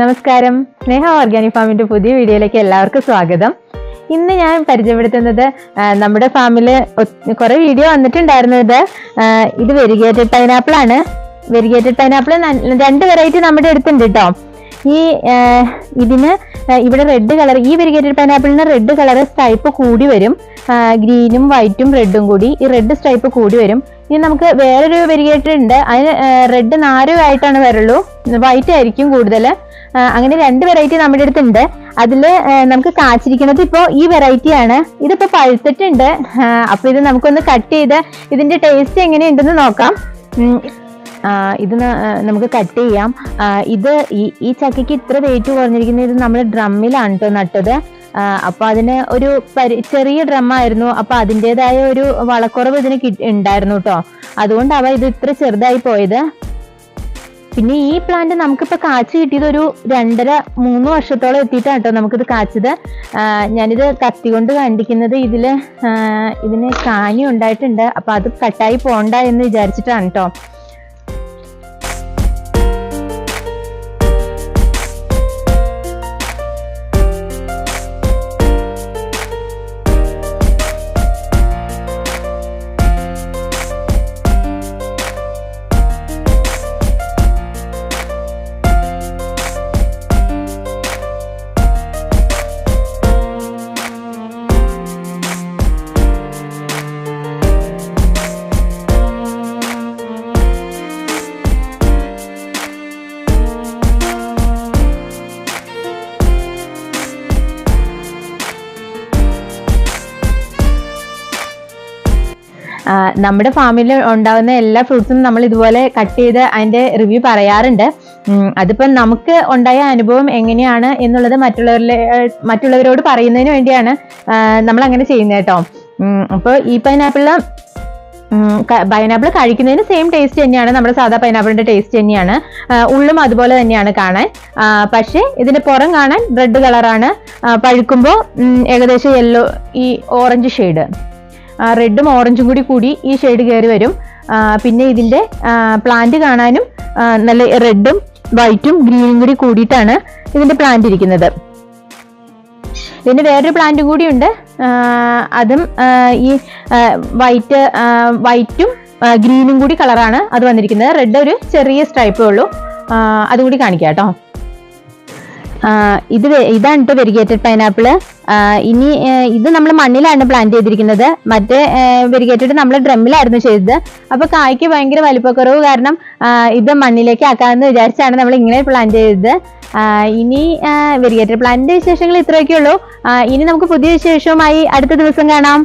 നമസ്കാരം, സ്നേഹ ഓർഗാനിക് ഫാമിന്റെ പുതിയ വീഡിയോയിലേക്ക് എല്ലാവർക്കും സ്വാഗതം. ഇന്ന് ഞാൻ പരിചയപ്പെടുത്തുന്നത് നമ്മുടെ ഫാമില് കുറെ വീഡിയോ വന്നിട്ടുണ്ടായിരുന്നത് ഇത് വെരിഗേറ്റഡ് പൈനാപ്പിൾ ആണ്. വെരിഗേറ്റഡ് പൈനാപ്പിൾ 2 വെറൈറ്റി നമ്മുടെ അടുത്തുണ്ട് കേട്ടോ. ഇതിന് ഇവിടെ റെഡ് കളർ, ഈ വെരിഗേറ്റഡ് പൈനാപ്പിളിന് റെഡ് കളർ സ്ട്രൈപ്പ് കൂടി വരും. ഗ്രീനും വൈറ്റും റെഡും കൂടി ഈ റെഡ് സ്ട്രൈപ്പ് കൂടി വരും. ഇനി നമുക്ക് വേറൊരു വെരിഗേറ്റഡ് ഉണ്ട്, അതിന് റെഡ് 4 ആയിട്ടാണ് വരുള്ളൂ, വൈറ്റ് ആയിരിക്കും കൂടുതൽ. അങ്ങനെ 2 വെറൈറ്റി നമ്മുടെ അടുത്തുണ്ട്. അതില് നമുക്ക് കാച്ചിരിക്കുന്നത് ഇപ്പോ ഈ വെറൈറ്റി ആണ്. ഇതിപ്പോ പഴുത്തിട്ടുണ്ട്. അപ്പൊ ഇത് നമുക്കൊന്ന് കട്ട് ചെയ്ത് ഇതിന്റെ ടേസ്റ്റ് എങ്ങനെയുണ്ടെന്ന് നോക്കാം. ഇത് നമുക്ക് കട്ട് ചെയ്യാം. ഇത് ഈ ചക്കയ്ക്ക് ഇത്ര വെയിറ്റ് കുറഞ്ഞിരിക്കുന്നത് ഇത് നമ്മൾ ഡ്രമ്മിലാണ് കേട്ടോ നട്ടത്. അപ്പൊ അതിന് ഒരു ചെറിയ ഡ്രമ്മായിരുന്നു. അപ്പൊ അതിൻ്റെതായ ഒരു വളക്കുറവ് ഇതിന് ഉണ്ടായിരുന്നു കേട്ടോ. അതുകൊണ്ടാവാ ഇത് ഇത്ര ചെറുതായി പോയത്. പിന്നെ ഈ പ്ലാന്റ് നമുക്കിപ്പോൾ കാച്ചു കിട്ടിയത് ഒരു 2.5-3 വർഷത്തോളം എത്തിയിട്ടാണ് കേട്ടോ നമുക്കിത് കാച്ചത്. ഞാനിത് കത്തി കൊണ്ട് കണ്ടിക്കുന്നത് ഇതിന് കാനി ഉണ്ടായിട്ടുണ്ട്. അപ്പൊ അത് കട്ടായി പോണ്ട എന്ന് വിചാരിച്ചിട്ടാണ് കേട്ടോ. നമ്മുടെ ഫാമിൽ ഉണ്ടാകുന്ന എല്ലാ ഫ്രൂട്ട്സും നമ്മൾ ഇതുപോലെ കട്ട് ചെയ്ത് അതിന്റെ റിവ്യൂ പറയാറുണ്ട്. അതിപ്പം നമുക്ക് ഉണ്ടായ അനുഭവം എങ്ങനെയാണ് എന്നുള്ളത് മറ്റുള്ളവരോട് പറയുന്നതിന് വേണ്ടിയാണ് നമ്മൾ അങ്ങനെ ചെയ്യുന്നത് കേട്ടോ. അപ്പോൾ ഈ പൈനാപ്പിൾ കഴിക്കുന്നതിന് സെയിം ടേസ്റ്റ് തന്നെയാണ്, നമ്മുടെ സാധാ പൈനാപ്പിളിന്റെ ടേസ്റ്റ് തന്നെയാണ്. ഉള്ളും അതുപോലെ തന്നെയാണ് കാണാൻ. പക്ഷേ ഇതിന്റെ പുറം കാണാൻ റെഡ് കളറാണ്. പഴുക്കുമ്പോൾ ഏകദേശം യെല്ലോ, ഈ ഓറഞ്ച് ഷെയ്ഡ്, റെഡും ഓറഞ്ചും കൂടി ഈ ഷെയ്ഡ് കയറി വരും. പിന്നെ ഇതിന്റെ പ്ലാന്റ് കാണാനും നല്ല റെഡും വൈറ്റും ഗ്രീനും കൂടിയിട്ടാണ് ഇതിന്റെ പ്ലാന്റ് ഇരിക്കുന്നത്. ഇതിന് വേറൊരു പ്ലാന്റ് കൂടിയുണ്ട്. അതും ഈ വൈറ്റും ഗ്രീനും കൂടി കളറാണ് അത് വന്നിരിക്കുന്നത്. റെഡ് ഒരു ചെറിയ സ്ട്രൈപ്പേ ഉള്ളൂ. അതുകൂടി കാണിക്കാം കേട്ടോ. ഇതാണ് കേട്ടോ വെരിഗേറ്റഡ് പൈനാപ്പിള്. ഇനി ഇത് നമ്മൾ മണ്ണിലാണ് പ്ലാന്റ് ചെയ്തിരിക്കുന്നത്. മറ്റേ വെരിഗേറ്റഡ് നമ്മൾ ഡ്രമ്മിലായിരുന്നു ചെയ്തത്. അപ്പൊ കായ്ക്ക് ഭയങ്കര വലിപ്പക്കുറവ് കാരണം ഇത് മണ്ണിലേക്ക് ആക്കാമെന്ന് വിചാരിച്ചാണ് നമ്മൾ ഇങ്ങനെ പ്ലാന്റ് ചെയ്തത്. ഇനി വെരിഗേറ്റഡ് പ്ലാന്റിന്റെ വിശേഷങ്ങൾ ഇത്രയൊക്കെ ഉള്ളൂ. ഇനി നമുക്ക് പുതിയ വിശേഷവുമായി അടുത്ത ദിവസം കാണാം.